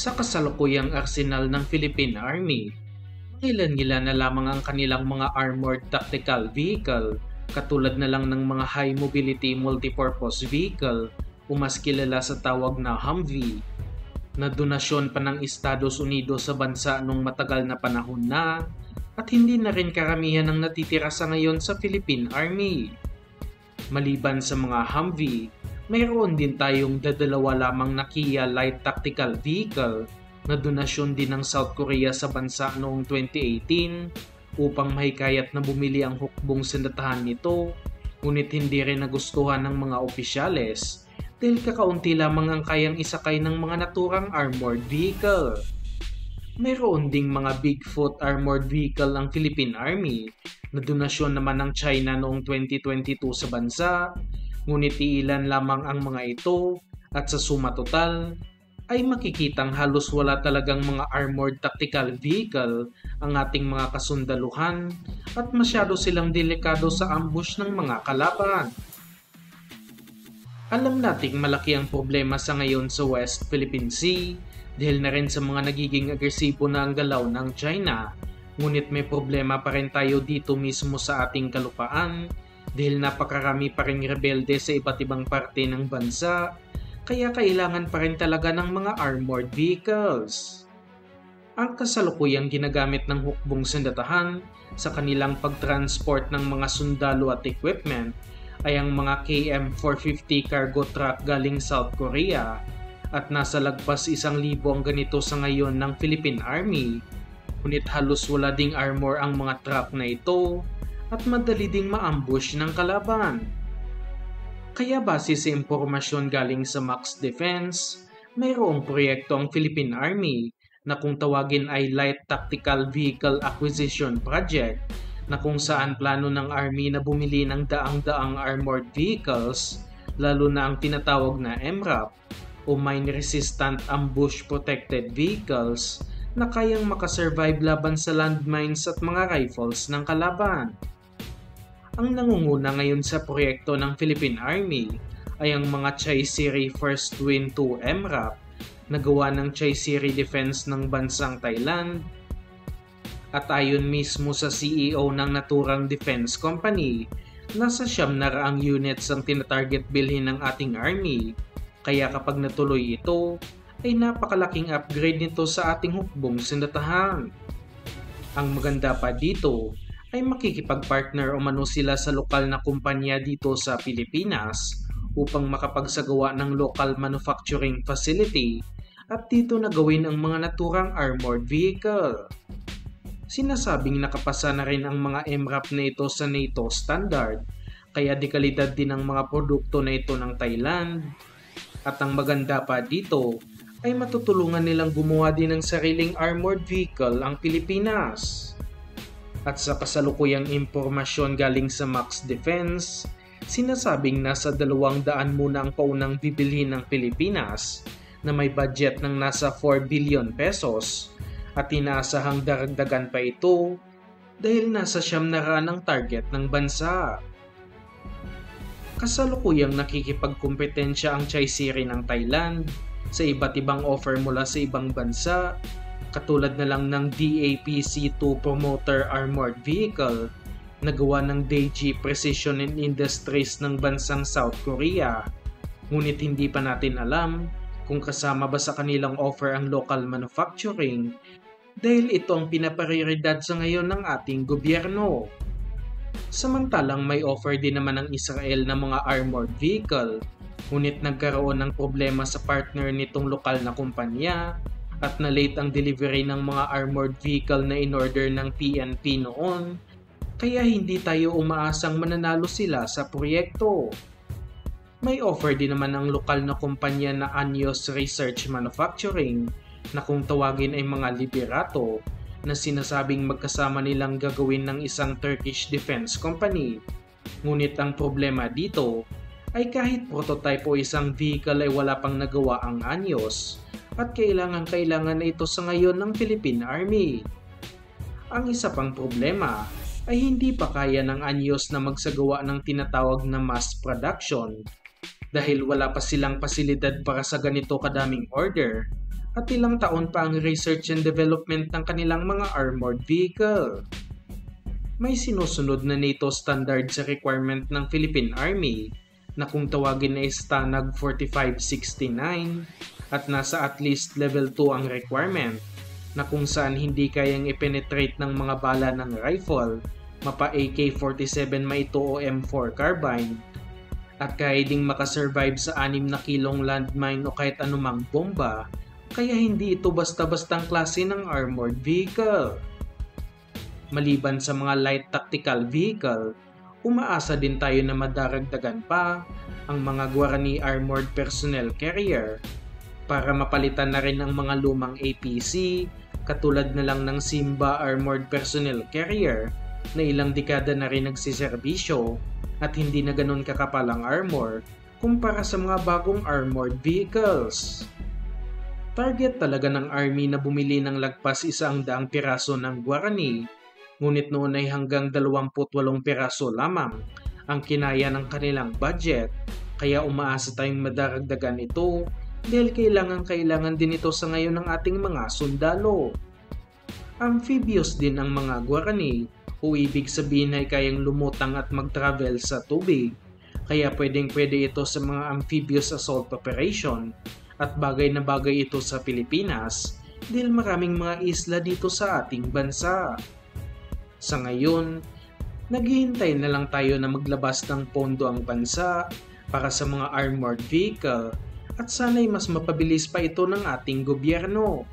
Sa kasalukuyang arsenal ng Philippine Army, ilan-ilan na lamang ang kanilang mga armored tactical vehicle katulad na lang ng mga high mobility multipurpose vehicle o mas kilala sa tawag na Humvee na donasyon pa ng Estados Unidos sa bansa nung matagal na panahon na at hindi na rin karamihan ang natitira sa ngayon sa Philippine Army. Maliban sa mga Humvee, mayroon din tayong dadalawa lamang na Kia Light Tactical Vehicle na donasyon din ng South Korea sa bansa noong 2018 upang mahikayat na bumili ang hukbong sandatahan nito, ngunit hindi rin nagustuhan ng mga opisyales dahil kakaunti lamang ang kayang isakay ng mga naturang armored vehicle. Mayroon ding mga Bigfoot armored vehicle ang Philippine Army na donasyon naman ng China noong 2022 sa bansa, ngunit iilan lamang ang mga ito at sa suma total ay makikitang halos wala talagang mga armored tactical vehicle ang ating mga kasundaluhan at masyado silang delikado sa ambush ng mga kalaban. Alam nating malaki ang problema sa ngayon sa West Philippine Sea dahil na rin sa mga nagiging agresibo na ang galaw ng China, ngunit may problema pa rin tayo dito mismo sa ating kalupaan dahil napakarami pa rin rebelde sa iba't ibang parte ng bansa, kaya kailangan pa rin talaga ng mga armored vehicles. Ang kasalukuyang ginagamit ng hukbong sandatahan sa kanilang pagtransport ng mga sundalo at equipment ay ang mga KM-450 cargo truck galing South Korea at nasa lagpas 1,000 ang ganito sa ngayon ng Philippine Army, ngunit halos wala ding armor ang mga truck na ito at madali ding ma-ambush ng kalaban. Kaya base sa impormasyon galing sa Max Defense, mayroong proyekto ang Philippine Army na kung tawagin ay Light Tactical Vehicle Acquisition Project na kung saan plano ng Army na bumili ng daang-daang armored vehicles, lalo na ang tinatawag na MRAP o Mine Resistant Ambush Protected Vehicles na kayang makasurvive laban sa landmines at mga rifles ng kalaban. Ang nangunguna ngayon sa proyekto ng Philippine Army ay ang mga Chai-Siri First Twin 2 MRAP na gawa ng Chai-Siri Defense ng bansang Thailand at ayon mismo sa CEO ng naturang defense company, nasa 900 units ang tinatarget bilhin ng ating Army, kaya kapag natuloy ito ay napakalaking upgrade nito sa ating hukbong sandatahan. Ang maganda pa dito ay makikipag-partner umano sila sa lokal na kumpanya dito sa Pilipinas upang makapagsagawa ng local manufacturing facility at dito na gawin ang mga naturang armored vehicle. Sinasabing nakapasa na rin ang mga MRAP na ito sa NATO standard, kaya dekalidad din ang mga produkto na ito ng Thailand. At ang maganda pa dito ay matutulungan nilang gumawa din ng sariling armored vehicle ang Pilipinas. At sa kasalukuyang impormasyon galing sa Max Defense, sinasabing nasa 200 muna ang paunang bibilhin ng Pilipinas na may budget ng nasa 4 billion pesos at inaasahang daragdagan pa ito dahil nasa 900 ang target ng bansa. Kasalukuyang nakikipagkumpetensya ang Chai-Siri ng Thailand sa iba't ibang offer mula sa ibang bansa, katulad na lang ng DAPC-2 Promoter Armored Vehicle na gawa ng Daeji Precision and Industries ng bansang South Korea. Ngunit hindi pa natin alam kung kasama ba sa kanilang offer ang local manufacturing dahil ito ang pinaprioridad sa ngayon ng ating gobyerno. Samantalang may offer din naman ng Israel na mga armored vehicle, ngunit nagkaroon ng problema sa partner nitong lokal na kumpanya at na-late ang delivery ng mga armored vehicle na in-order ng PNP noon, kaya hindi tayo umaasang mananalo sila sa proyekto. May offer din naman ng lokal na kumpanya na Anyos Research Manufacturing na kung tawagin ay mga Liberato na sinasabing magkasama nilang gagawin ng isang Turkish defense company. Ngunit ang problema dito ay kahit prototype o isang vehicle ay wala pang nagawa ang Anyos at kailangan na ito sa ngayon ng Philippine Army. Ang isa pang problema ay hindi pa kaya ng Anyos na magsagawa ng tinatawag na mass production dahil wala pa silang pasilidad para sa ganito kadaming order at ilang taon pa ang research and development ng kanilang mga armored vehicle. May sinusunod na NATO standard sa requirement ng Philippine Army na kung tawagin ay STANAG 4569 at nasa at least level 2 ang requirement na kung saan hindi kayang i-penetrate ng mga bala ng rifle, mapa AK-47 man ito o M4 carbine, at kaya ding makasurvive sa 6 na kilong landmine o kahit anumang bomba, kaya hindi ito basta-bastang klase ng armored vehicle. Maliban sa mga light tactical vehicle, umaasa din tayo na madaragdagan pa ang mga Guarani Armored Personnel Carrier para mapalitan na rin ang mga lumang APC katulad na lang ng Simba Armored Personnel Carrier na ilang dekada na rin nagsiservisyo at hindi na ganun kakapal ang armor kumpara sa mga bagong armored vehicles. Target talaga ng Army na bumili ng lagpas 100 piraso ng Guarani, ngunit noon ay hanggang 28 piraso lamang ang kinaya ng kanilang budget, kaya umaasa tayong madaragdagan ito dahil kailangan din ito sa ngayon ng ating mga sundalo. Amphibious din ang mga Guarani o ibig sabihin ay kayang lumutang at mag-travel sa tubig, kaya pwede ito sa mga amphibious assault operation at bagay na bagay ito sa Pilipinas dahil maraming mga isla dito sa ating bansa. Sa ngayon, naghihintay na lang tayo na maglabas ng pondo ang bansa para sa mga armored vehicle at sana'y mas mapabilis pa ito ng ating gobyerno.